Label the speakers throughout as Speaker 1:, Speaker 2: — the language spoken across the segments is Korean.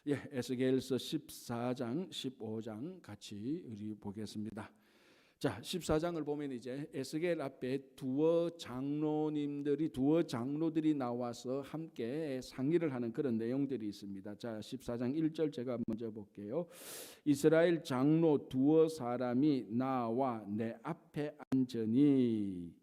Speaker 1: 예, 에스겔서 14장, 15장 같이 우리 보겠습니다. 자, 14장을 보면 이제 에스겔 앞에 두어 장로들이 나와서 함께 상의를 하는 그런 내용들이 있습니다. 자, 14장 1절 제가 먼저 볼게요. 이스라엘 장로 두어 사람이 나와 내 앞에 앉으니.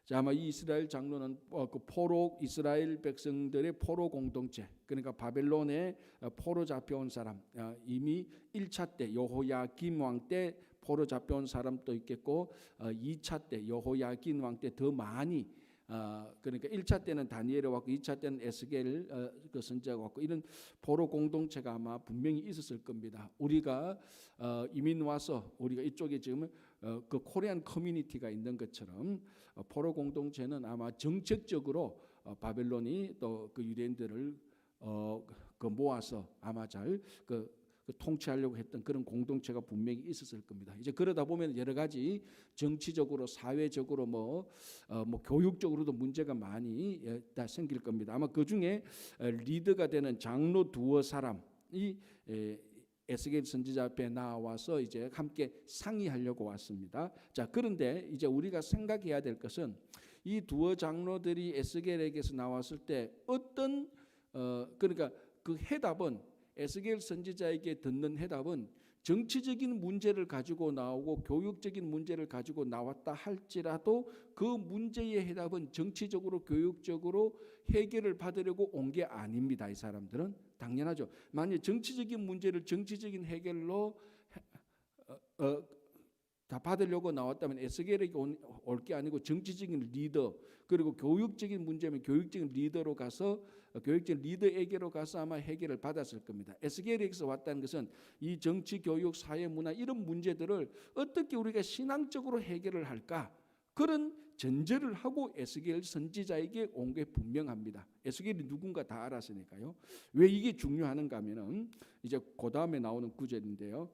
Speaker 1: 자, 아마 이 이스라엘 장로는 그 포로 이스라엘 백성들의 포로 공동체, 그러니까 바벨론에 포로 잡혀온 사람, 이미 1차 때 여호야긴 왕 때 포로 잡혀온 사람도 있겠고 2차 때 여호야긴 왕 때 더 많이, 그러니까 1차 때는 다니엘이 왔고 2차 때는 에스겔 그 선지자가 왔고, 이런 포로 공동체가 아마 분명히 있었을 겁니다. 우리가 이민 와서 우리가 이쪽에 지금 그 코리안 커뮤니티가 있는 것처럼 포로 공동체는 아마 정책적으로 바벨론이 또 그 유대인들을 그 모아서 아마 잘 그 통치하려고 했던 그런 공동체가 분명히 있었을 겁니다. 이제 그러다 보면 여러 가지 정치적으로, 사회적으로, 뭐 교육적으로도 문제가 많이 다 생길 겁니다. 아마 그 중에 리더가 되는 장로 두어 사람이 에스겔 선지자 앞에 나와서 이제 함께 상의하려고 왔습니다. 자, 그런데 이제 우리가 생각해야 될 것은 이 두어 장로들이 에스겔에게서 나왔을 때 어떤 그러니까 그 해답은, 에스겔 선지자에게 듣는 해답은 정치적인 문제를 가지고 나오고 교육적인 문제를 가지고 나왔다 할지라도 그 문제의 해답은 정치적으로, 교육적으로 해결을 받으려고 온 게 아닙니다. 이 사람들은 당연하죠. 만약 정치적인 문제를 정치적인 해결로 다 받으려고 나왔다면 에스겔에게 올 게 아니고 정치적인 리더, 그리고 교육적인 문제면 교육적인 리더로 가서, 교육적인 리더에게로 가서 아마 해결을 받았을 겁니다. 에스겔에게서 왔다는 것은 이 정치, 교육, 사회, 문화 이런 문제들을 어떻게 우리가 신앙적으로 해결을 할까, 그런 전제를 하고 에스겔 선지자에게 온 게 분명합니다. 에스겔이 누군가 다 알았으니까요. 왜 이게 중요한가 하면은 이제 그 다음에 나오는 구절인데요.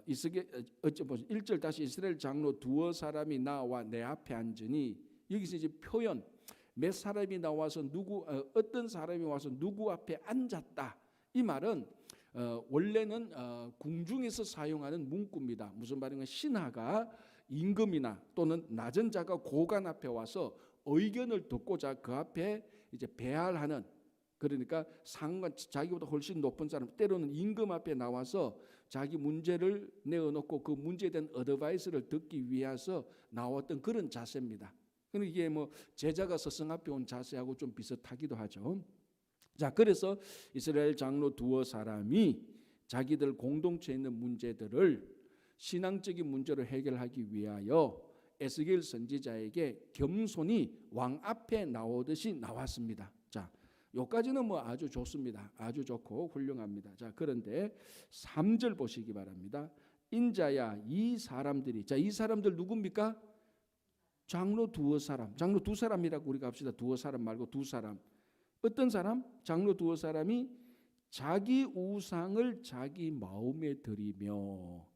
Speaker 1: 이스겔 1절 다시 이스라엘 장로 두어 사람이 나와 내 앞에 앉으니, 여기서 이제 표현 몇 사람이 나와서 어떤 사람이 와서 누구 앞에 앉았다, 이 말은 원래는 궁중에서 사용하는 문구입니다. 무슨 말인가, 신하가 임금이나 또는 낮은 자가 고관 앞에 와서 의견을 듣고자 그 앞에 이제 배할하는, 그러니까 상관, 자기보다 훨씬 높은 사람, 때로는 임금 앞에 나와서 자기 문제를 내어놓고 그 문제에 대한 어드바이스를 듣기 위해서 나왔던 그런 자세입니다. 그러니까 이게 뭐 제자가 스승 앞에 온 자세하고 좀 비슷하기도 하죠. 자, 그래서 이스라엘 장로 두어 사람이 자기들 공동체에 있는 문제들을, 신앙적인 문제를 해결하기 위하여 에스겔 선지자에게 겸손히 왕 앞에 나오듯이 나왔습니다. 자, 여기까지는 뭐 아주 좋습니다. 아주 좋고 훌륭합니다. 자, 그런데 3절 보시기 바랍니다. 인자야 이 사람들이, 자, 이 사람들 누굽니까? 장로 두어 사람, 장로 두 사람이라고 우리가 합시다. 두어 사람 말고 두 사람. 어떤 사람? 장로 두어 사람이 자기 우상을 자기 마음에 들이며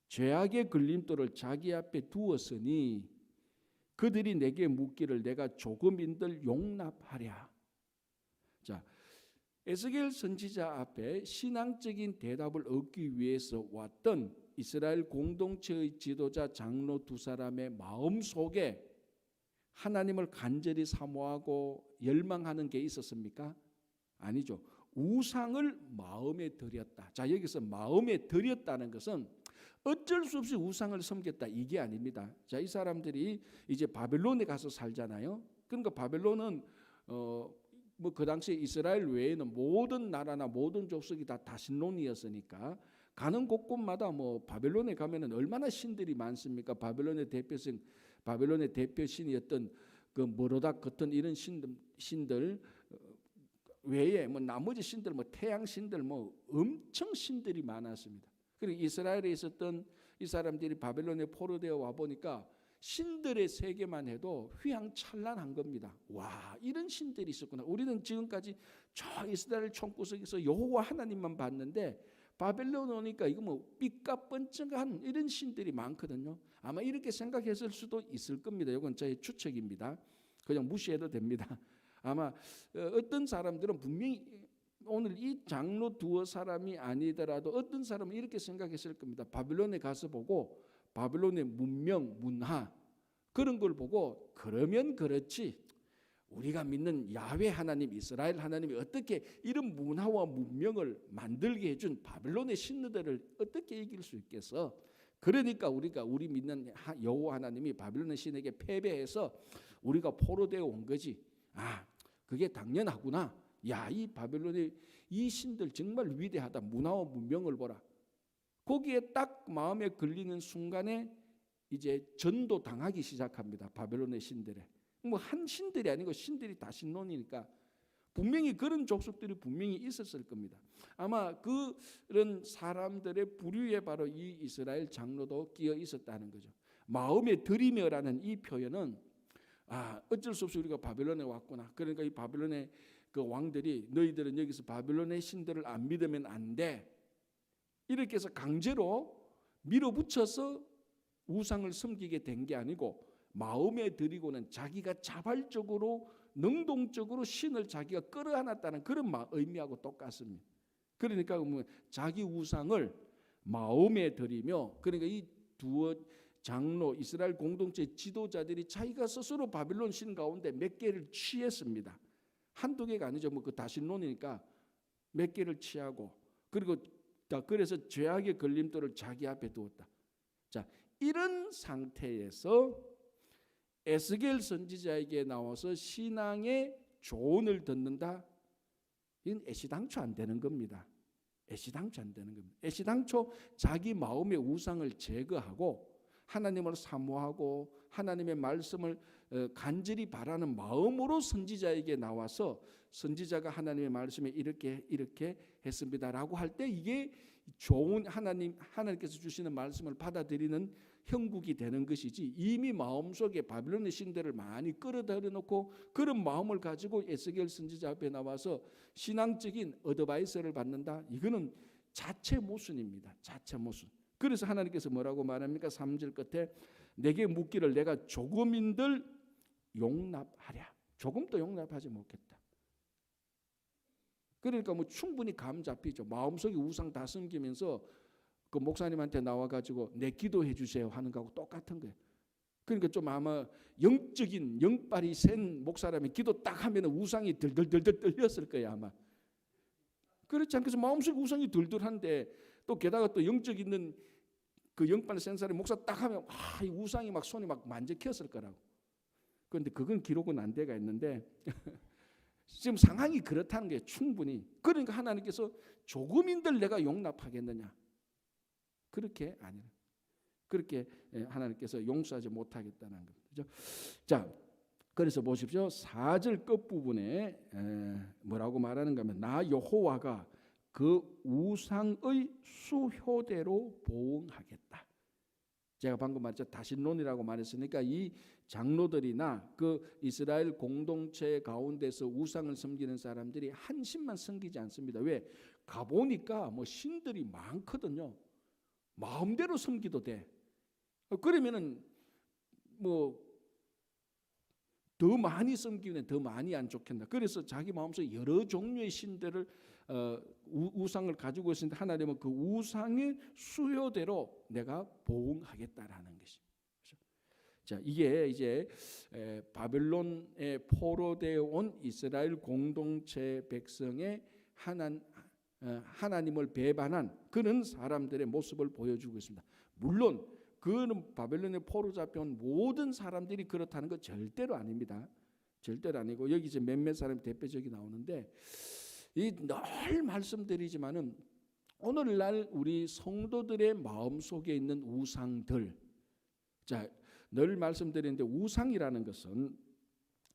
Speaker 1: 죄악의 걸림돌을 자기 앞에 두었으니 그들이 내게 묻기를 내가 조금인들 용납하랴. 자, 에스겔 선지자 앞에 신앙적인 대답을 얻기 위해서 왔던 이스라엘 공동체의 지도자 장로 두 사람의 마음 속에 하나님을 간절히 사모하고 열망하는 게 있었습니까? 아니죠. 우상을 마음에 들였다. 자, 여기서 마음에 들였다는 것은 어쩔 수 없이 우상을 섬겼다, 이게 아닙니다. 자, 이 사람들이 이제 바벨론에 가서 살잖아요. 그러니까 바벨론은 뭐 그 당시에 이스라엘 외에는 모든 나라나 모든 족속이 다 다신론이었으니까 가는 곳곳마다 뭐 바벨론에 가면은 얼마나 신들이 많습니까? 바벨론의 대표신이었던 그 모로닥 같은 이런 신들 외에 뭐 나머지 신들, 뭐 태양 신들, 뭐 엄청 신들이 많았습니다. 그리고 이스라엘에 있었던 이 사람들이 바벨론에 포로되어 와 보니까 신들의 세계만 해도 휘황찬란한 겁니다. 와, 이런 신들이 있었구나. 우리는 지금까지 저 이스라엘 총구석에서 여호와 하나님만 봤는데 바벨론 오니까 이거 뭐 삐까뻔쩍한 이런 신들이 많거든요. 아마 이렇게 생각했을 수도 있을 겁니다. 이건 저의 추측입니다. 그냥 무시해도 됩니다. 아마 어떤 사람들은 분명히 오늘 이 장로 두어 사람이 아니더라도 어떤 사람은 이렇게 생각했을 겁니다. 바빌론에 가서 보고 바빌론의 문명, 문화 그런 걸 보고 그러면 그렇지 우리가 믿는 야훼 하나님, 이스라엘 하나님이 어떻게 이런 문화와 문명을 만들게 해준 바빌론의 신들을 어떻게 이길 수 있겠어? 그러니까 우리 믿는 여호와 하나님이 바빌론의 신에게 패배해서 우리가 포로되어 온 거지. 아, 그게 당연하구나. 야, 이 바빌론의 이 신들 정말 위대하다. 문화와 문명을 보라. 거기에 딱 마음에 걸리는 순간에 이제 전도 당하기 시작합니다. 바빌론의 신들에. 뭐 한 신들이 아니고 신들이 다 신론이니까 분명히 그런 족속들이 분명히 있었을 겁니다. 아마 그런 사람들의 부류에 바로 이 이스라엘 장로도 끼어 있었다는 거죠. 마음에 들이며라는 이 표현은 어쩔 수 없이 우리가 바빌론에 왔구나. 그러니까 이 바빌론의 그 왕들이 너희들은 여기서 바빌론의 신들을 안 믿으면 안 돼. 이렇게 해서 강제로 밀어붙여서 우상을 섬기게 된 게 아니고 마음에 들이고는 자기가 자발적으로 능동적으로 신을 자기가 끌어안았다는 그런 의미하고 똑같습니다. 그러니까 자기 우상을 마음에 들이며 그러니까 이 두어 장로 이스라엘 공동체 지도자들이 자기가 스스로 바빌론 신 가운데 몇 개를 취했습니다. 한두 개가 아니죠. 그 다신론이니까 몇 개를 취하고 그리고 그래서 죄악의 걸림돌을 자기 앞에 두었다. 자, 이런 상태에서 에스겔 선지자에게 나와서 신앙의 조언을 듣는다. 이건 애시당초 안 되는 겁니다. 애시당초 안 되는 겁니다. 애시당초 자기 마음의 우상을 제거하고 하나님을 사모하고 하나님의 말씀을 간절히 바라는 마음으로 선지자에게 나와서 선지자가 하나님의 말씀에 이렇게 했습니다라고 할 때 이게 좋은 하나님께서 주시는 말씀을 받아들이는 형국이 되는 것이지 이미 마음속에 바빌론의 신들을 많이 끌어들여 놓고 그런 마음을 가지고 에스겔 선지자 앞에 나와서 신앙적인 어드바이스를 받는다. 이거는 자체 모순입니다. 자체 모순. 그래서 하나님께서 뭐라고 말합니까? 3절 끝에 내게 묻기를 내가 조금인들 용납하랴. 조금도 용납하지 못했다. 그러니까 충분히 감 잡히죠. 마음속에 우상 다 숨기면서 그 목사님한테 나와가지고 내 기도해 주세요 하는 거하고 똑같은 거예요. 그러니까 좀 아마 영적인 영빨이 센 목사라면 기도 딱 하면 우상이 들들들들 떨렸을 거예요 아마. 그렇지 않겠어? 마음속에 우상이 들들한데 또 게다가 또 영적 있는 그 영빨 센 사람이 목사 딱 하면 이 우상이 막 손이 막 만져켰을 거라고. 그런데 그건 기록은 안 돼가 있는데 지금 상황이 그렇다는 게 충분히. 그러니까 하나님께서 조금인들 내가 용납하겠느냐? 그렇게 아니라 그렇게 하나님께서 용서하지 못하겠다는 겁니다. 자, 그래서 보십시오. 4절 끝부분에 뭐라고 말하는가 하면 나 여호와가 그 우상의 수효대로 보응하겠다. 제가 방금 말했죠. 다신론이라고 말했으니까 이 장로들이나 그 이스라엘 공동체 가운데서 우상을 섬기는 사람들이 한 신만 섬기지 않습니다. 왜? 가보니까 신들이 많거든요. 마음대로 섬기도 돼. 그러면은 더 많이 섬기면 더 많이 안 좋겠나. 그래서 자기 마음속에 여러 종류의 신들을 우상을 가지고 있는데 하나님은 그 우상의 수요대로 내가 보응하겠다라는 것이. 자, 이게 이제 바벨론에 포로되어 온 이스라엘 공동체 백성의 하나님을 배반한 그런 사람들의 모습을 보여주고 있습니다. 물론 그는 바벨론에 포로 잡혀온 모든 사람들이 그렇다는 건 절대로 아닙니다. 절대로 아니고 여기 이제 몇몇 사람이 대표적이 나오는데 늘 말씀드리지만은 오늘날 우리 성도들의 마음 속에 있는 우상들, 자, 늘 말씀드리는데 우상이라는 것은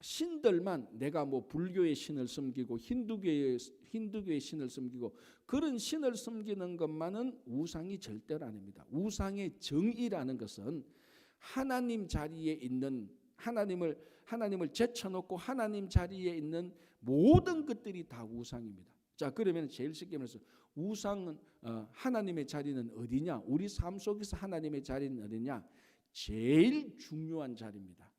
Speaker 1: 신들만 내가 불교의 신을 섬기고 힌두교의 신을 섬기고 그런 신을 섬기는 것만은 우상이 절대로 아닙니다. 우상의 정의라는 것은 하나님 자리에 있는 하나님을 제쳐놓고 하나님 자리에 있는 모든 것들이 다 우상입니다. 자, 그러면 제일 쉽게 말해서 우상은 하나님의 자리는 어디냐? 우리 삶 속에서 하나님의 자리는 어디냐? 제일 중요한 자리입니다.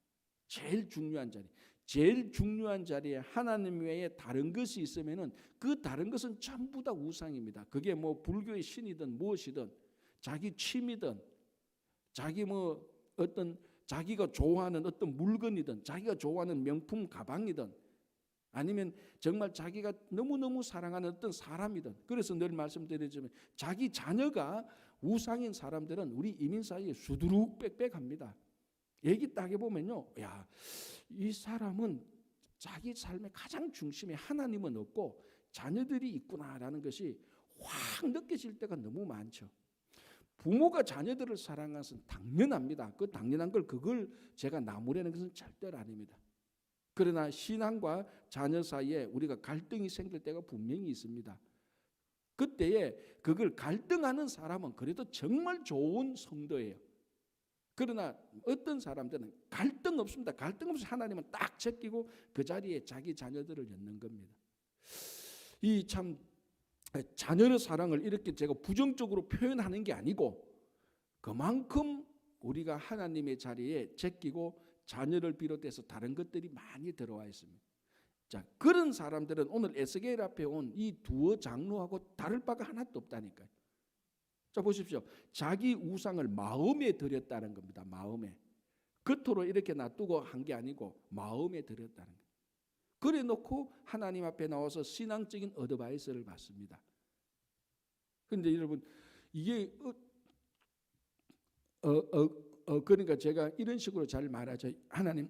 Speaker 1: 제일 중요한 자리. 제일 중요한 자리에 하나님 외에 다른 것이 있으면은 그 다른 것은 전부 다 우상입니다. 그게 뭐 불교의 신이든 무엇이든 자기 취미든 자기 뭐 어떤 자기가 좋아하는 어떤 물건이든 자기가 좋아하는 명품 가방이든 아니면 정말 자기가 너무너무 사랑하는 어떤 사람이든 그래서 늘 말씀드리지만 자기 자녀가 우상인 사람들은 우리 이민 사이에 수두룩 빽빽합니다. 얘기 딱 해보면요. 야, 이 사람은 자기 삶의 가장 중심에 하나님은 없고 자녀들이 있구나라는 것이 확 느껴질 때가 너무 많죠. 부모가 자녀들을 사랑하는 것은 당연합니다. 그 당연한 그걸 제가 나무라는 것은 절대로 아닙니다. 그러나 신앙과 자녀 사이에 우리가 갈등이 생길 때가 분명히 있습니다. 그때에 그걸 갈등하는 사람은 그래도 정말 좋은 성도예요. 그러나 어떤 사람들은 갈등 없습니다. 갈등 없이 하나님은 딱 제끼고 그 자리에 자기 자녀들을 엮는 겁니다. 이 참 자녀의 사랑을 이렇게 제가 부정적으로 표현하는 게 아니고 그만큼 우리가 하나님의 자리에 제끼고 자녀를 비롯해서 다른 것들이 많이 들어와 있습니다. 자, 그런 사람들은 오늘 에스겔 앞에 온 이 두어 장로하고 다를 바가 하나도 없다니까요. 자, 보십시오. 자기 우상을 마음에 들였다는 겁니다. 마음에. 겉으로 이렇게 놔두고 한 게 아니고 마음에 들였다는 거예요. 그래 놓고 하나님 앞에 나와서 신앙적인 어드바이스를 받습니다. 그런데 여러분 이게 그러니까 제가 이런 식으로 잘 말하죠. 하나님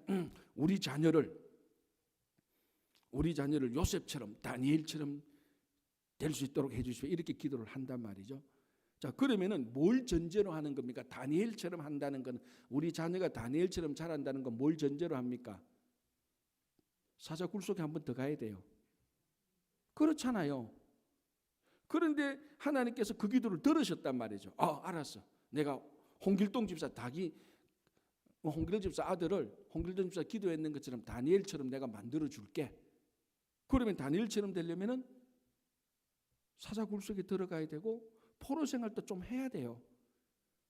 Speaker 1: 우리 자녀를 요셉처럼 다니엘처럼 될 수 있도록 해주시오. 이렇게 기도를 한단 말이죠. 자, 그러면은 뭘 전제로 하는 겁니까? 다니엘처럼 한다는 건 우리 자녀가 다니엘처럼 자란다는 건 뭘 전제로 합니까? 사자굴 속에 한 번 더 가야 돼요. 그렇잖아요. 그런데 하나님께서 그 기도를 들으셨단 말이죠. 알았어. 내가 홍길동 집사 홍길동 집사 아들을 홍길동 집사 기도했는 것처럼 다니엘처럼 내가 만들어 줄게. 그러면 다니엘처럼 되려면은 사자굴 속에 들어가야 되고 포로 생활도 좀 해야 돼요.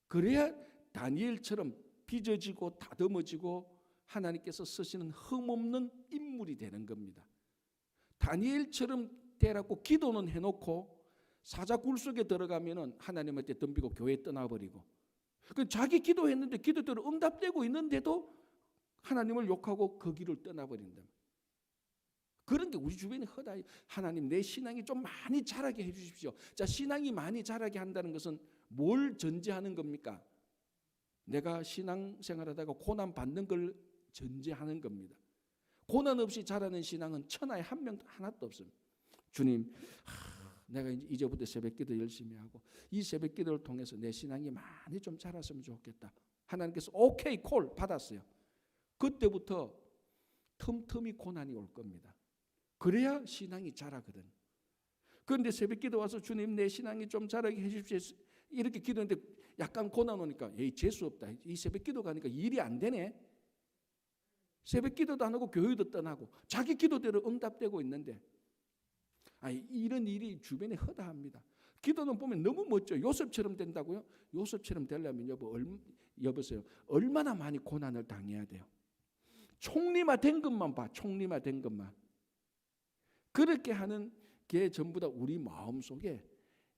Speaker 1: 그래야 다니엘처럼 빚어지고 다듬어지고 하나님께서 쓰시는 흠없는 인물이 되는 겁니다. 다니엘처럼 되라고 기도는 해놓고 사자굴 속에 들어가면은 하나님한테 덤비고 교회 떠나버리고 자기 기도했는데 기도대로 응답되고 있는데도 하나님을 욕하고 그 길을 떠나버린다. 그런 게 우리 주변에 허다해요. 하나님 내 신앙이 좀 많이 자라게 해주십시오. 자, 신앙이 많이 자라게 한다는 것은 뭘 전제하는 겁니까? 내가 신앙생활하다가 고난 받는 걸 전제하는 겁니다. 고난 없이 자라는 신앙은 천하에 한 명도 하나도 없습니다. 주님, 내가 이제부터 새벽기도 열심히 하고 이 새벽기도를 통해서 내 신앙이 많이 좀 자랐으면 좋겠다. 하나님께서 오케이 콜 받았어요. 그때부터 틈틈이 고난이 올 겁니다. 그래야 신앙이 자라거든. 그런데 새벽기도 와서 주님 내 신앙이 좀 자라게 해주십시오. 이렇게 기도했는데 약간 고난 오니까 재수 없다. 이 새벽기도 가니까 일이 안 되네. 새벽기도도 안 하고 교회도 떠나고 자기 기도대로 응답되고 있는데 이런 일이 주변에 허다합니다. 기도는 보면 너무 멋져. 요셉처럼 된다고요? 요셉처럼 되려면 여보세요. 얼마나 많이 고난을 당해야 돼요. 총리화된 것만 봐. 총리화된 것만. 그렇게 하는 게 전부 다 우리 마음속에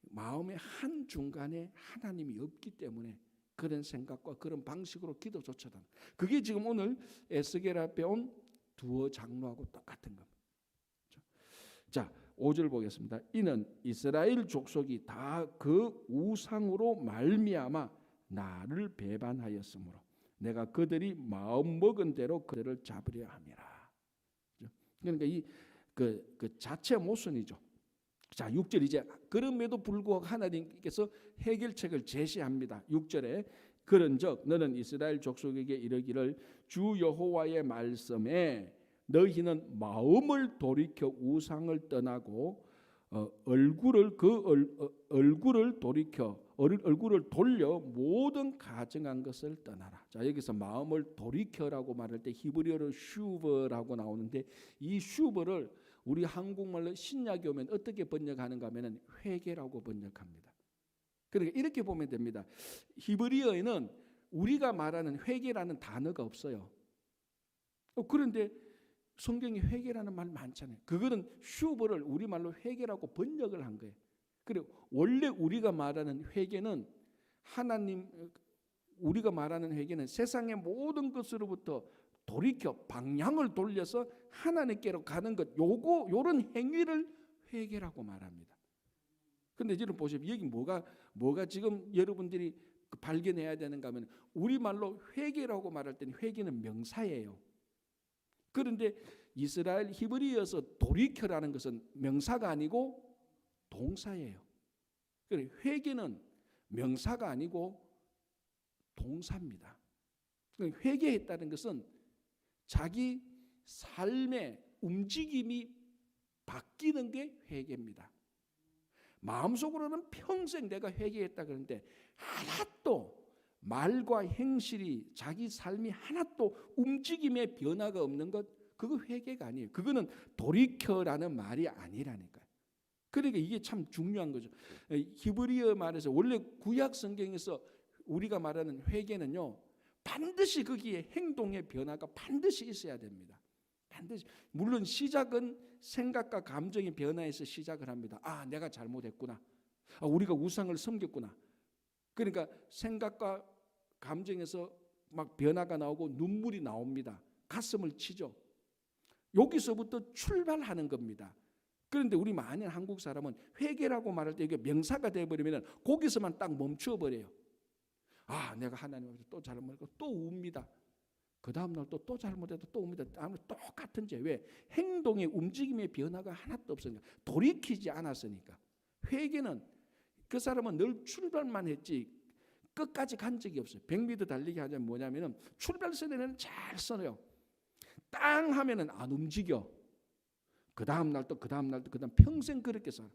Speaker 1: 마음의 한중간에 하나님이 없기 때문에 그런 생각과 그런 방식으로 기도조차도 그게 지금 오늘 에스겔 앞에 온 두어 장로하고 똑같은 겁니다. 자, 5절 보겠습니다. 이는 이스라엘 족속이 다 그 우상으로 말미암아 나를 배반하였으므로 내가 그들이 마음 먹은 대로 그들을 잡으려 함이라. 그러니까 그 자체 모순이죠. 자, 6절 이제 그럼에도 불구하고 하나님께서 해결책을 제시합니다. 6절에 그런즉 너는 이스라엘 족속에게 이르기를 주 여호와의 말씀에 너희는 마음을 돌이켜 우상을 떠나고 얼굴을 돌려 모든 가증한 것을 떠나라. 자, 여기서 마음을 돌이켜라고 말할 때 히브리어로 슈버라고 나오는데 이 슈버를 우리 한국말로 신약에 오면 어떻게 번역하는가 하면은 회개라고 번역합니다. 그러니까 이렇게 보면 됩니다. 히브리어에는 우리가 말하는 회개라는 단어가 없어요. 그런데 성경에 회개라는 말 많잖아요. 그거는 슈버를 우리말로 회개라고 번역을 한 거예요. 그리고 원래 우리가 말하는 회개는 우리가 말하는 회개는 세상의 모든 것으로부터 돌이켜 방향을 돌려서 하나님께로 가는 것, 요런 행위를 회개라고 말합니다. 근데 지금 보시면 여기 뭐가 지금 여러분들이 발견해야 되는가 하면 우리말로 회개라고 말할 때는 회개는 명사예요. 그런데 이스라엘 히브리어에서 돌이켜라는 것은 명사가 아니고 동사예요. 그러니까 회개는 명사가 아니고 동사입니다. 그러니까 회개했다는 것은 자기 삶의 움직임이 바뀌는 게 회개입니다. 마음속으로는 평생 내가 회개했다 그러는데 하나도 말과 행실이 자기 삶이 하나도 움직임의 변화가 없는 것, 그거 회개가 아니에요. 그거는 돌이켜라는 말이 아니라니까요. 그러니까 이게 참 중요한 거죠. 히브리어 말에서 원래 구약 성경에서 우리가 말하는 회개는요, 반드시 거기에 행동의 변화가 반드시 있어야 됩니다. 반드시. 물론 시작은 생각과 감정의 변화에서 시작을 합니다. 아, 내가 잘못했구나. 아, 우리가 우상을 섬겼구나. 그러니까 생각과 감정에서 막 변화가 나오고 눈물이 나옵니다. 가슴을 치죠. 여기서부터 출발하는 겁니다. 그런데 우리 많은 한국 사람은 회개라고 말할 때 이게 명사가 되어버리면 거기서만 딱 멈춰버려요. 아, 내가 하나님 앞에서 또 잘못했고 또 웁니다. 그 다음날 또 잘못해도 또 웁니다. 똑같은 죄. 왜? 행동의 움직임의 변화가 하나도 없으니까. 돌이키지 않았으니까. 회개는 그 사람은 늘 출발만 했지 끝까지 간 적이 없어요. 100m 달리기 하자면 뭐냐면은 출발선에는 잘 서요. 땅 하면은 안 움직여. 그 다음 날도 평생 그렇게 살아.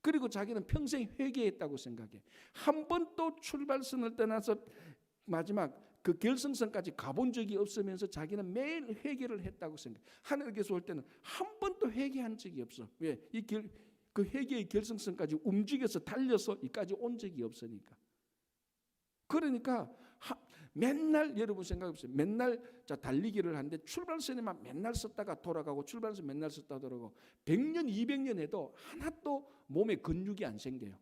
Speaker 1: 그리고 자기는 평생 회개했다고 생각해. 한 번 또 출발선을 떠나서 마지막 그 결승선까지 가본 적이 없으면서 자기는 매일 회개를 했다고 생각해. 하늘에서 올 때는 한 번도 회개한 적이 없어. 왜? 그 회개의 결승선까지 움직여서 달려서 이까지 온 적이 없으니까. 그러니까 맨날 여러분 생각해보세요. 맨날 달리기를 하는데 출발선에만 맨날 섰다가 돌아가고 출발선 맨날 섰다가 돌아가고 100년 200년 해도 하나도 몸에 근육이 안 생겨요.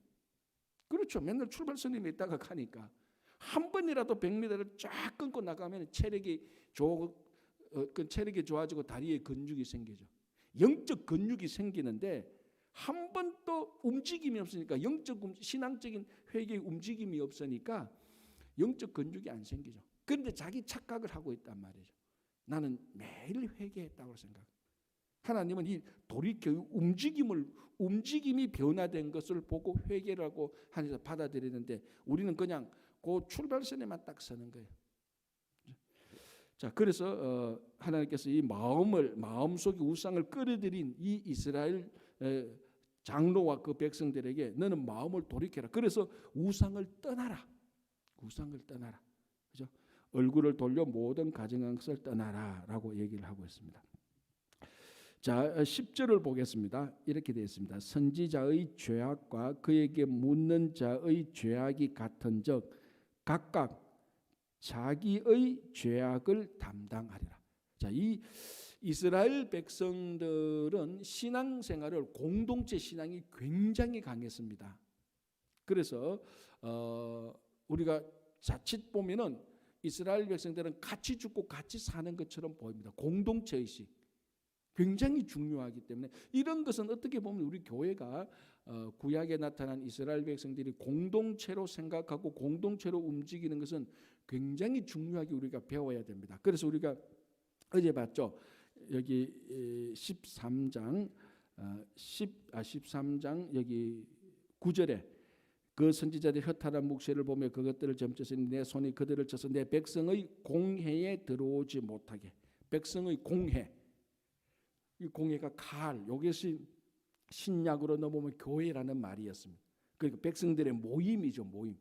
Speaker 1: 그렇죠. 맨날 출발선에 있다가 가니까 한 번이라도 100m를 쫙 끊고 나가면 체력이 좋아지고 다리에 근육이 생기죠. 영적 근육이 생기는데 한 번도 움직임이 없으니까 신앙적인 회개의 움직임이 없으니까 영적 근육이 안 생기죠. 그런데 자기 착각을 하고 있단 말이죠. 나는 매일 회개했다고 생각. 하나님은 이 돌이켜 움직임이 변화된 것을 보고 회개라고 하면서 받아들이는데 우리는 그냥 그 출발선에만 딱 서는 거예요. 자, 그래서 하나님께서 이 마음속에 우상을 끌어들인 이 이스라엘 장로와 그 백성들에게 너는 마음을 돌이켜라. 그래서 우상을 떠나라. 그죠? 얼굴을 돌려 모든 가증한 것을 떠나라라고 얘기를 하고 있습니다. 자, 10절을 보겠습니다. 이렇게 되어 있습니다. 선지자의 죄악과 그에게 묻는 자의 죄악이 같은즉 각각 자기의 죄악을 담당하리라. 자, 이 이스라엘 백성들은 신앙생활을 공동체 신앙이 굉장히 강했습니다. 그래서 우리가 자칫 보면은 이스라엘 백성들은 같이 죽고 같이 사는 것처럼 보입니다. 공동체 의식 굉장히 중요하기 때문에 이런 것은 어떻게 보면 우리 교회가 구약에 나타난 이스라엘 백성들이 공동체로 생각하고 공동체로 움직이는 것은 굉장히 중요하게 우리가 배워야 됩니다. 그래서 우리가 어제 봤죠. 여기 13장 여기 9절에 그 선지자들이 허탈한 묵시를 보며 그것들을 점쳤으니 내 손이 그들을 쳐서 내 백성의 공회에 들어오지 못하게. 백성의 공회, 이 공회가 칼, 이것이 신약으로 넘어오면 교회라는 말이었습니다. 그러니까 백성들의 모임이죠, 모임.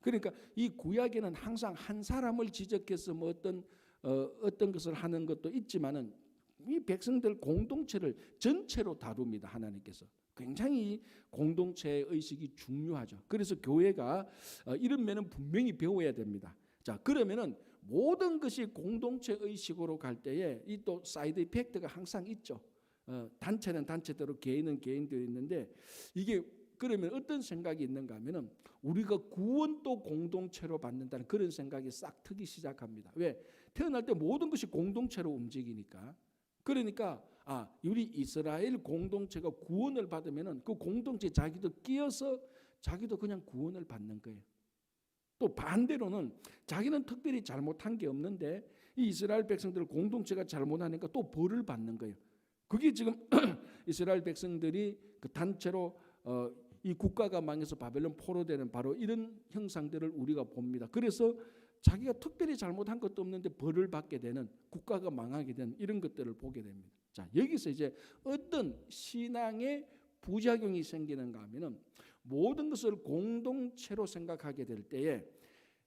Speaker 1: 그러니까 이 구약에는 항상 한 사람을 지적해서 뭐 어떤 것을 하는 것도 있지만은 이 백성들 공동체를 전체로 다룹니다. 하나님께서 굉장히 공동체 의식이 중요하죠. 그래서 교회가 이런 면은 분명히 배워야 됩니다. 자, 그러면은 모든 것이 공동체 의식으로 갈 때에 이 또 사이드 이펙트가 항상 있죠. 단체는 단체대로 개인은 개인대로 있는데 이게 그러면 어떤 생각이 있는가 하면은 우리가 구원도 공동체로 받는다는 그런 생각이 싹 트기 시작합니다. 왜? 태어날 때 모든 것이 공동체로 움직이니까. 그러니까 우리 이스라엘 공동체가 구원을 받으면은 그 공동체 자기도 끼어서 자기도 그냥 구원을 받는 거예요. 또 반대로는 자기는 특별히 잘못한 게 없는데 이 이스라엘 백성들 공동체가 잘못하니까 또 벌을 받는 거예요. 그게 지금 이스라엘 백성들이 그 단체로 이 국가가 망해서 바벨론 포로되는 바로 이런 형상들을 우리가 봅니다. 그래서 자기가 특별히 잘못한 것도 없는데 벌을 받게 되는, 국가가 망하게 되는 이런 것들을 보게 됩니다. 자, 여기서 이제 어떤 신앙의 부작용이 생기는가 하면은 모든 것을 공동체로 생각하게 될 때에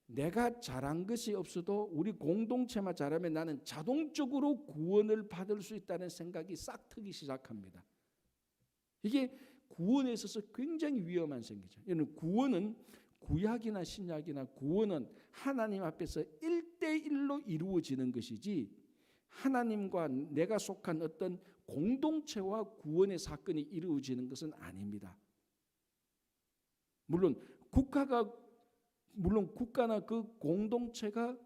Speaker 1: 내가 잘한 것이 없어도 우리 공동체만 잘하면 나는 자동적으로 구원을 받을 수 있다는 생각이 싹 트기 시작합니다. 이게 구원에 있어서 굉장히 위험한 생기죠. 이는 구원은 구약이나 신약이나 구원은 하나님 앞에서 1대1로 이루어지는 것이지 하나님과 내가 속한 어떤 공동체와 구원의 사건이 이루어지는 것은 아닙니다. 물론 국가나 그 공동체가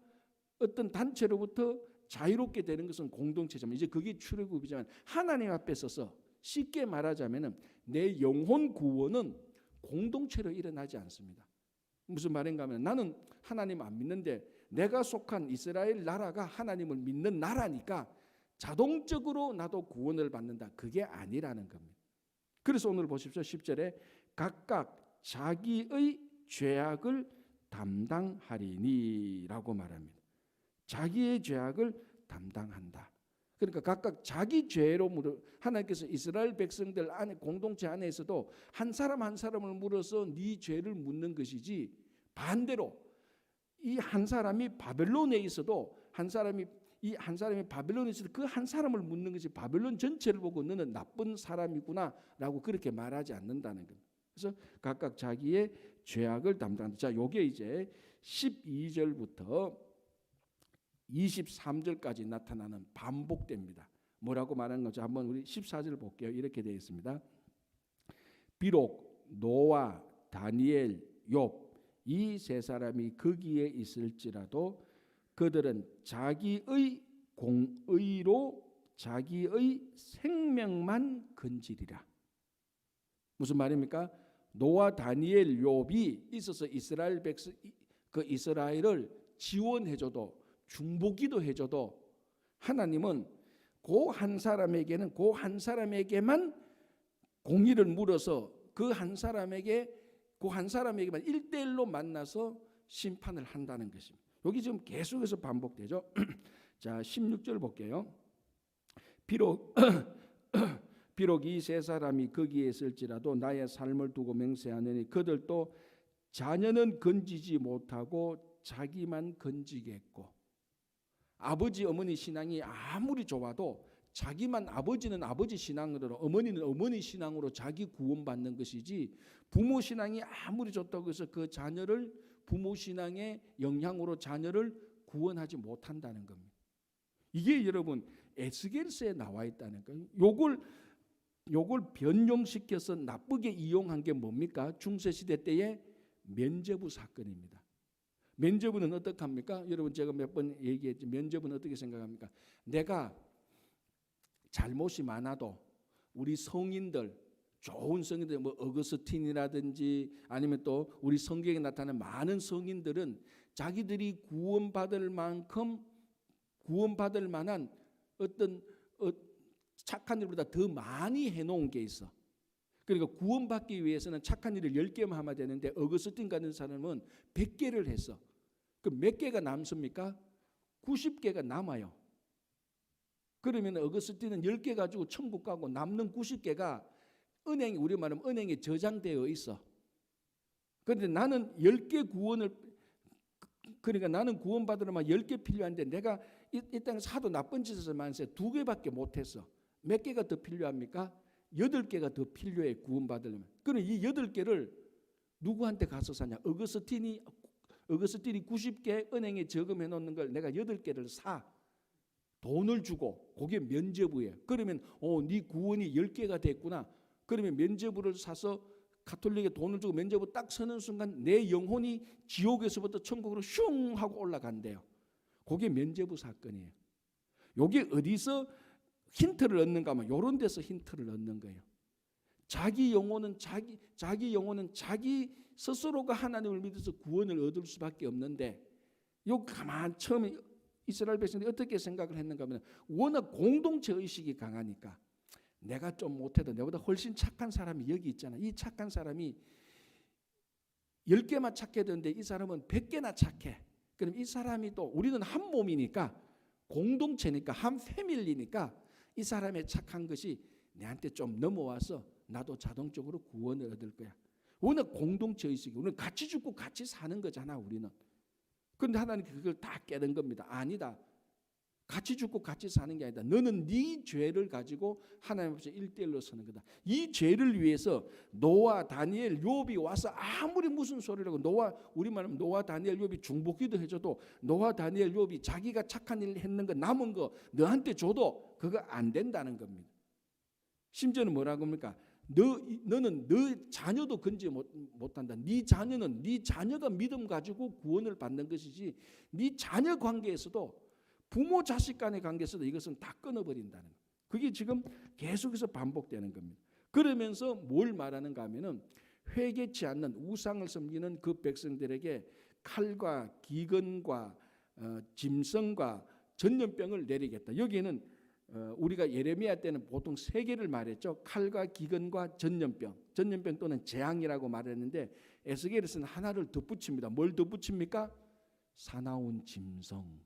Speaker 1: 어떤 단체로부터 자유롭게 되는 것은 공동체지만 이제 그게 출애굽이지만 하나님 앞에 서서 쉽게 말하자면은 내 영혼 구원은 공동체로 일어나지 않습니다. 무슨 말인가 하면 나는 하나님 안 믿는데 내가 속한 이스라엘 나라가 하나님을 믿는 나라니까 자동적으로 나도 구원을 받는다. 그게 아니라는 겁니다. 그래서 오늘 보십시오. 10절에 각각 자기의 죄악을 담당하리니라고 말합니다. 자기의 죄악을 담당한다. 그러니까 각각 자기 죄로 하나님께서 이스라엘 백성들 안에 공동체 안에서도 한 사람 한 사람을 물어서 네 죄를 묻는 것이지 반대로 이 한 사람이 바벨론에 있어도 한 사람이 바벨론에 있어도 그 한 사람을 묻는 것이 바벨론 전체를 보고 너는 나쁜 사람이구나라고 그렇게 말하지 않는다는 겁니다. 그래서 각각 자기의 죄악을 담당한다. 자, 요게 이제 12절부터 23절까지 나타나는 반복됩니다. 뭐라고 말하는 거죠? 한번 우리 14절 볼게요. 이렇게 되어 있습니다. 비록 노아, 다니엘, 욥 이 세 사람이 거기에 있을지라도 그들은 자기의 공의로 자기의 생명만 건지리라. 무슨 말입니까? 노아, 다니엘, 욥이 있어서 이스라엘 백성 그 이스라엘을 지원해줘도 중보기도 해줘도 하나님은 그 한 사람에게는 그 한 사람에게만 공의를 물어서 그 한 사람에게만 1대1로 만나서 심판을 한다는 것입니다. 여기 지금 계속해서 반복되죠. 자, 16절 볼게요. 비록 이 세 사람이 거기에 있을지라도 나의 삶을 두고 맹세하느니 그들도 자녀는 건지지 못하고 자기만 건지겠고, 아버지 어머니 신앙이 아무리 좋아도 자기만, 아버지는 아버지 신앙으로 어머니는 어머니 신앙으로 자기 구원받는 것이지 부모 신앙이 아무리 좋다고 해서 그 자녀를 부모 신앙의 영향으로 자녀를 구원하지 못한다는 겁니다. 이게 여러분 에스겔서에 나와 있다는 거예요. 요걸 변용시켜서 나쁘게 이용한 게 뭡니까? 중세시대 때의 면죄부 사건입니다. 면죄부는 어떻게 합니까? 여러분 제가 몇 번 얘기했지. 면죄부는 어떻게 생각합니까? 내가 잘못이 많아도 우리 성인들, 좋은 성인들, 뭐 어거스틴이라든지 아니면 또 우리 성경에 나타나는 많은 성인들은 자기들이 구원받을 만한 어떤 착한 일보다 더 많이 해놓은 게 있어. 그러니까 구원받기 위해서는 착한 일을 10개만 하면 되는데 어거스틴 같은 사람은 100개를 했어. 그럼 몇 개가 남습니까? 90개가 남아요. 그러면 어거스틴은 10개 가지고 천국 가고 남는 90개가 은행에, 우리 말하면 은행에 저장되어 있어. 그런데 나는 10개 그러니까 나는 구원받으려면 10개 필요한데 내가 이 땅에서 하도 나쁜 짓을 많이 해서 2개밖에 못했어. 몇 개가 더 필요합니까? 8개가 더 필요해, 구원받으려면. 그럼 이 8개를 누구한테 가서 사냐? 어거스틴이 어거스틴이 90개 은행에 저금해 놓는 걸 내가 8개를 사. 돈을 주고 그게 면죄부예요. 그러면 네 구원이 10개가 됐구나. 그러면 면죄부를 사서 가톨릭에 돈을 주고 면죄부 딱 서는 순간 내 영혼이 지옥에서부터 천국으로 슝 하고 올라간대요. 그게 면죄부 사건이에요. 요게 어디서 힌트를 얻는가 하면 요런 데서 힌트를 얻는 거예요. 자기 영혼은 자기 스스로가 하나님을 믿어서 구원을 얻을 수밖에 없는데 요 가만 처음에 이스라엘 백성들이 어떻게 생각을 했는가 하면 워낙 공동체 의식이 강하니까 내가 좀 못해도 내보다 훨씬 착한 사람이 여기 있잖아. 이 착한 사람이 10개만 착해야 되는데 이 사람은 100개나 착해. 그럼 이 사람이 또 우리는 한 몸이니까 공동체니까 한 패밀리니까 이 사람의 착한 것이 내한테 좀 넘어와서 나도 자동적으로 구원을 얻을 거야. 워낙 공동체 의식이 우리는 같이 죽고 같이 사는 거잖아 우리는. 그런데 하나님 그걸 다 깨는 겁니다. 아니다. 같이 죽고 같이 사는 게 아니다. 너는 네 죄를 가지고 하나님 앞에서 1대1로 서는 거다. 이 죄를 위해서 노아, 다니엘, 욥이 와서 아무리 무슨 소리라고 우리말하면 노아, 다니엘, 욥이 중보기도 해줘도 노아, 다니엘, 욥이 자기가 착한 일 했는 거 남은 거 너한테 줘도 그거 안 된다는 겁니다. 심지어는 뭐라고 합니까? 너는 너 자녀도 건지 못한다. 네 자녀는 네 자녀가 믿음 가지고 구원을 받는 것이지 네 자녀 관계에서도 부모 자식 간의 관계에서도 이것은 다 끊어버린다는 거예요. 그게 지금 계속해서 반복되는 겁니다. 그러면서 뭘 말하는가 하면은 회개치 않는 우상을 섬기는 그 백성들에게 칼과 기근과 짐승과 전염병을 내리겠다. 여기에는 우리가 예레미야 때는 보통 3개를 말했죠. 칼과 기근과 전염병 또는 재앙이라고 말했는데 에스겔에서는 하나를 덧붙입니다. 뭘 덧붙입니까? 사나운 짐승.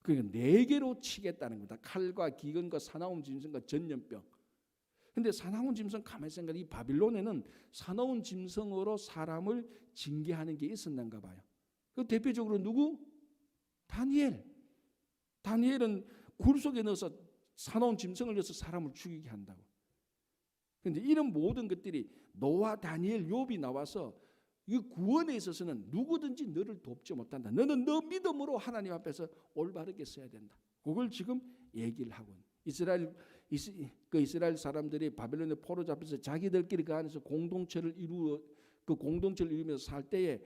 Speaker 1: 그러니까 4개로 치겠다는 겁니다. 칼과 기근과 사나운 짐승과 전염병. 근데 사나운 짐승 가만히 생각해 이 바빌론에는 사나운 짐승으로 사람을 징계하는 게 있었는가 봐요. 그 대표적으로 누구? 다니엘은 굴 속에 넣어서 사나운 짐승을 넣어서 사람을 죽이게 한다고. 그런데 이런 모든 것들이 노아, 다니엘, 욥이 나와서 이 구원에 있어서는 누구든지 너를 돕지 못한다. 너는 너 믿음으로 하나님 앞에서 올바르게 서야 된다. 그걸 지금 얘기를 하고 이스라엘 사람들이 바벨론의 포로 잡혀서 자기들끼리 그 안에서 공동체를 이루면서 살 때에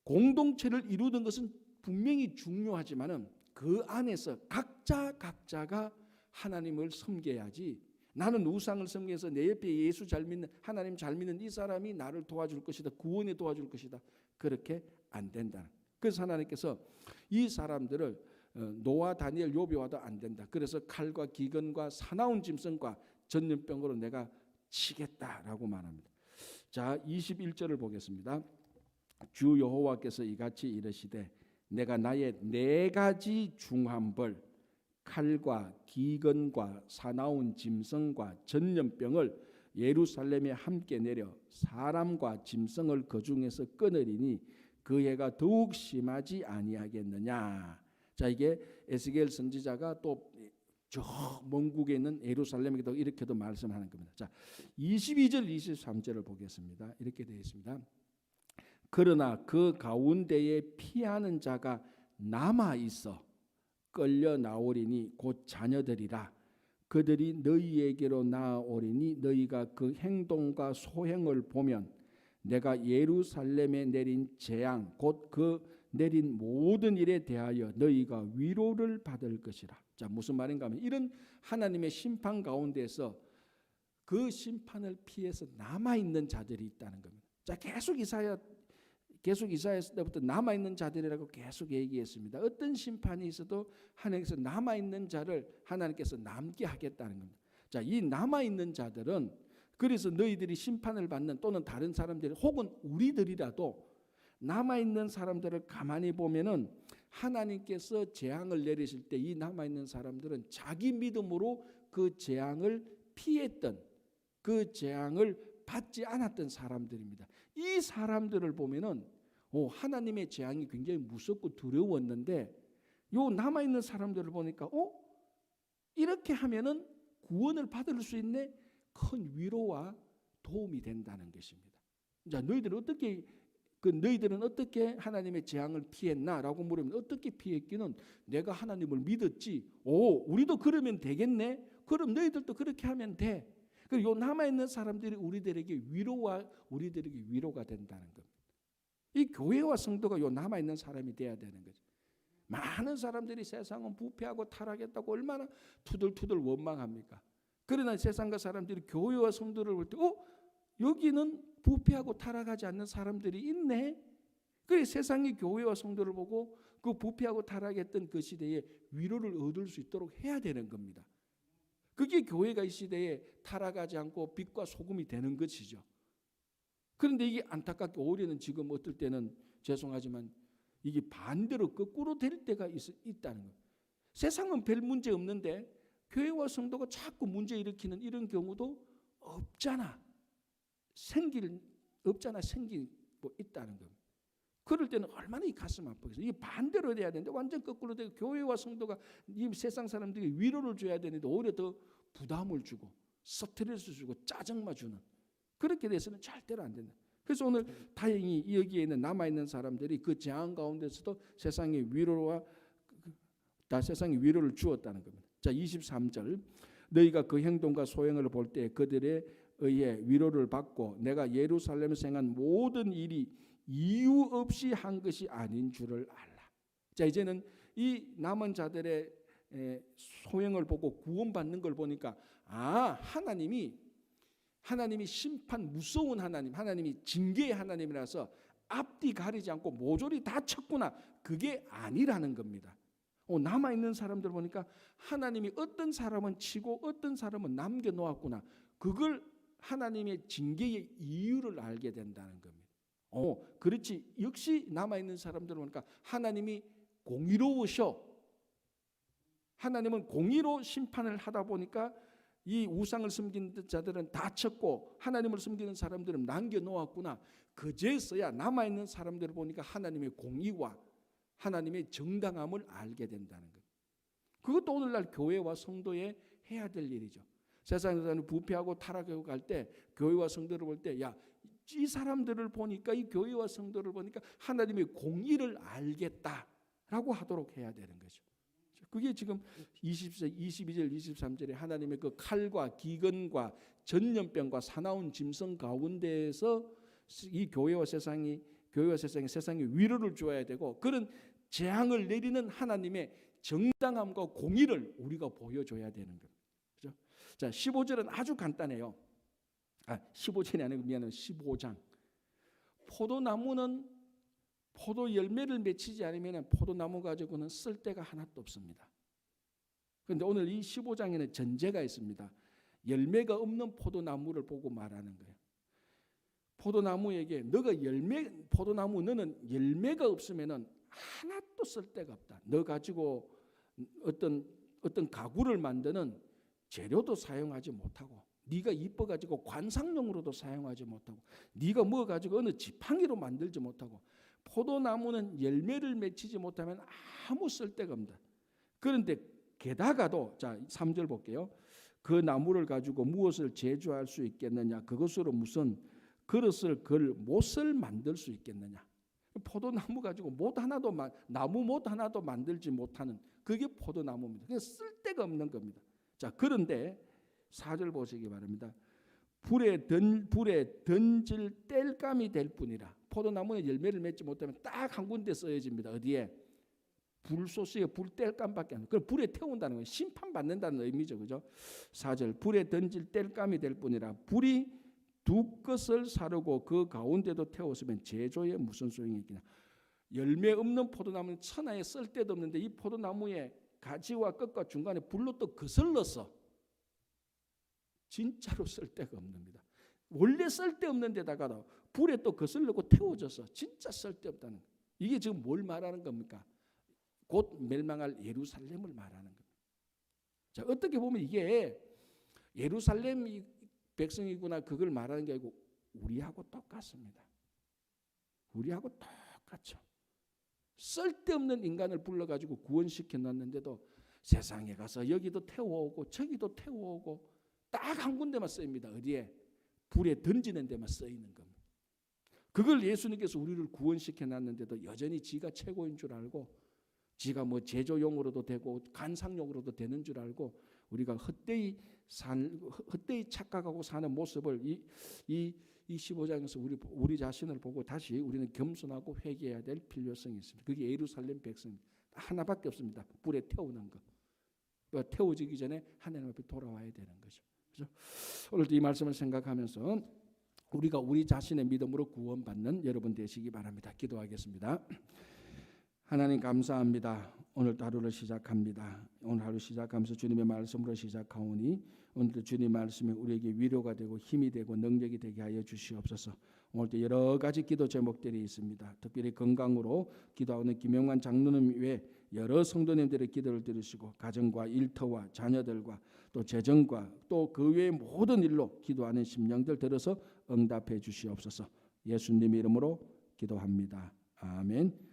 Speaker 1: 공동체를 이루던 것은 분명히 중요하지만은 그 안에서 각자가 하나님을 섬겨야지. 나는 우상을 섬겨서 내 옆에 예수 잘 믿는 하나님 잘 믿는 이 사람이 나를 도와줄 것이다. 구원에 도와줄 것이다. 그렇게 안 된다. 그래서 하나님께서 이 사람들을 노아, 다니엘, 욥이 와도 안 된다. 그래서 칼과 기근과 사나운 짐승과 전염병으로 내가 치겠다라고 말합니다. 자, 21절을 보겠습니다. 주 여호와께서 이같이 이르시되 내가 나의 4가지 중한 벌 칼과 기근과 사나운 짐승과 전염병을 예루살렘에 함께 내려 사람과 짐승을 그 중에서 끊으리니 그 해가 더욱 심하지 아니하겠느냐. 자, 이게 에스겔 선지자가 또 저 먼 국에 있는 예루살렘에도 이렇게도 말씀하는 겁니다. 자, 22절 23절을 보겠습니다. 이렇게 되어 있습니다. 그러나 그 가운데에 피하는 자가 남아 있어 끌려 나오리니 곧 자녀들이라. 그들이 너희에게로 나아오리니 너희가 그 행동과 소행을 보면 내가 예루살렘에 내린 재앙 곧 그 내린 모든 일에 대하여 너희가 위로를 받을 것이라. 자, 무슨 말인가 하면 이런 하나님의 심판 가운데서 그 심판을 피해서 남아 있는 자들이 있다는 겁니다. 자, 계속 이사야 때부터 남아 있는 자들이라고 계속 얘기했습니다. 어떤 심판이 있어도 하나님께서 남아 있는 자를 하나님께서 남게 하겠다는 겁니다. 자, 이 남아 있는 자들은 그래서 너희들이 심판을 받는 또는 다른 사람들 혹은 우리들이라도 남아 있는 사람들을 가만히 보면은 하나님께서 재앙을 내리실 때 이 남아 있는 사람들은 자기 믿음으로 그 재앙을 피했던 그 재앙을 받지 않았던 사람들입니다. 이 사람들을 보면은 하나님의 재앙이 굉장히 무섭고 두려웠는데 요 남아 있는 사람들을 보니까 이렇게 하면은 구원을 받을 수 있네. 큰 위로와 도움이 된다는 것입니다. 자, 너희들은 어떻게 그 너희들은 어떻게 하나님의 재앙을 피했나라고 물으면 어떻게 피했기는 내가 하나님을 믿었지. 오, 우리도 그러면 되겠네. 그럼 너희들도 그렇게 하면 돼. 그리고 남아 있는 사람들이 우리들에게 위로가 된다는 겁니다. 이 교회와 성도가 요 남아 있는 사람이 돼야 되는 거죠. 많은 사람들이 세상은 부패하고 타락했다고 얼마나 투덜투덜 원망합니까? 그러나 세상과 사람들이 교회와 성도를 볼 때, 여기는 부패하고 타락하지 않는 사람들이 있네. 그래서 세상이 교회와 성도를 보고 그 부패하고 타락했던 그 시대에 위로를 얻을 수 있도록 해야 되는 겁니다. 그게 교회가 이 시대에 타락하지 않고 빛과 소금이 되는 것이죠. 그런데 이게 안타깝게 오히려는 지금 어떨 때는 죄송하지만 이게 반대로 거꾸로 될 때가 있다는 거예요. 세상은 별 문제 없는데 교회와 성도가 자꾸 문제 일으키는 이런 경우도 생기고 있다는 겁니다. 그럴 때는 얼마나 이 가슴 아프겠어요. 이게 반대로 돼야 되는데 완전 거꾸로 되고 교회와 성도가 이 세상 사람들이 위로를 줘야 되는데 오히려 더 부담을 주고 스트레스 주고 짜증만 주는 그렇게 돼서는 절대로 안 된다. 그래서 오늘 다행히 여기에 있는 남아있는 사람들이 그 재앙 가운데서도 세상의 위로를 주었다는 겁니다. 자, 23절 너희가 그 행동과 소행을 볼 때 그들에 의해 위로를 받고 내가 예루살렘에서 행한 모든 일이 이유 없이 한 것이 아닌 줄을 알라. 자, 이제는 이 남은 자들의 소행을 보고 구원받는 걸 보니까 하나님이 심판 무서운 하나님이 징계의 하나님이라서 앞뒤 가리지 않고 모조리 다 쳤구나. 그게 아니라는 겁니다. 남아있는 사람들 보니까 하나님이 어떤 사람은 치고 어떤 사람은 남겨놓았구나. 그걸 하나님의 징계의 이유를 알게 된다는 겁니다. 그렇지. 역시 남아있는 사람들 보니까 하나님이 공의로우셔. 하나님은 공의로 심판을 하다 보니까 이 우상을 섬기는 자들은 다 쳤고 하나님을 섬기는 사람들은 남겨놓았구나. 그제서야 남아있는 사람들을 보니까 하나님의 공의와 하나님의 정당함을 알게 된다는 것. 그것도 오늘날 교회와 성도에 해야 될 일이죠. 세상에서는 부패하고 타락하고 갈 때 교회와 성도를 볼 때 이 사람들을 보니까 이 교회와 성도를 보니까 하나님의 공의를 알겠다라고 하도록 해야 되는 거죠. 그게 지금 22절 23절에 하나님의 그 칼과 기근과 전염병과 사나운 짐승 가운데에서 이 교회와 세상이 위로를 줘야 되고 그런 재앙을 내리는 하나님의 정당함과 공의를 우리가 보여줘야 되는 겁니다. 그렇죠? 자, 15절은 아주 간단해요. 15절이 아니고 미안해요. 15장. 포도나무는 포도 열매를 맺히지 않으면 포도나무 가지고는 쓸데가 하나도 없습니다. 그런데 오늘 이 15장에는 전제가 있습니다. 열매가 없는 포도나무를 보고 말하는 거예요. 포도나무에게 너는 열매가 없으면은 하나도 쓸데가 없다. 너 가지고 어떤 가구를 만드는 재료도 사용하지 못하고 네가 이뻐 가지고 관상용으로도 사용하지 못하고 네가 뭐 가지고 어느 지팡이로 만들지 못하고 포도나무는 열매를 맺히지 못하면 아무 쓸데가 없다. 그런데 게다가도 자 3절 볼게요. 그 나무를 가지고 무엇을 제조할 수 있겠느냐? 그것으로 무슨 그릇을 못을 만들 수 있겠느냐? 포도나무 가지고 나무 못 하나도 만들지 못하는 그게 포도나무입니다. 그냥 쓸데가 없는 겁니다. 자, 그런데 4절 보시기 바랍니다. 불에 던질 땔감이 될 뿐이라. 포도나무에 열매를 맺지 못하면 딱 한 군데 쓰여집니다. 어디에? 불소스에 불 땔감밖에 안 돼요. 그걸 불에 태운다는 거예요. 심판받는다는 의미죠. 그죠? 4절 불에 던질 땔감이 될 뿐이라. 불이 두 것을 사르고 그 가운데도 태웠으면 제조에 무슨 소용이 있겠냐. 열매 없는 포도나무는 천하에 쓸데도 없는데 이 포도나무의 가지와 끝과 중간에 불로 또 거슬러서 진짜로 쓸데가 없습니다. 원래 쓸데없는 데다가 불에 또 거슬리고 태워져서 진짜 쓸데없다는 거예요. 이게 지금 뭘 말하는 겁니까? 곧 멸망할 예루살렘을 말하는 겁니다. 자, 어떻게 보면 이게 예루살렘 백성이구나 그걸 말하는 게 아니고 우리하고 똑같습니다. 우리하고 똑같죠. 쓸데없는 인간을 불러가지고 구원시켜 놨는데도 세상에 가서 여기도 태워오고 저기도 태워오고 딱 한 군데만 쓰입니다. 어디에? 불에 던지는 데만 쓰이는 겁니다. 그걸 예수님께서 우리를 구원시켜 놨는데도 여전히 지가 최고인 줄 알고 지가 뭐 제조용으로도 되고 간상용으로도 되는 줄 알고 우리가 헛되이 착각하고 사는 모습을 이 15장에서 우리 자신을 보고 다시 우리는 겸손하고 회개해야 될 필요성이 있습니다. 그게 예루살렘 백성 하나밖에 없습니다. 불에 태우는 거. 태워지기 전에 하나님 앞에 돌아와야 되는 거죠. 그래서 오늘도 이 말씀을 생각하면서 우리가 우리 자신의 믿음으로 구원받는 여러분 되시기 바랍니다. 기도하겠습니다. 하나님 감사합니다. 오늘 하루를 시작합니다. 오늘 하루 시작하면서 주님의 말씀으로 시작하오니 오늘도 주님 말씀이 우리에게 위로가 되고 힘이 되고 능력이 되게 하여 주시옵소서. 오늘도 여러 가지 기도 제목들이 있습니다. 특별히 건강으로 기도하는 김영환 장로님 외에 여러 성도님들의 기도를 들으시고 가정과 일터와 자녀들과 또 재정과 또 그 외의 모든 일로 기도하는 심령들 들어서 응답해 주시옵소서. 예수님 이름으로 기도합니다. 아멘.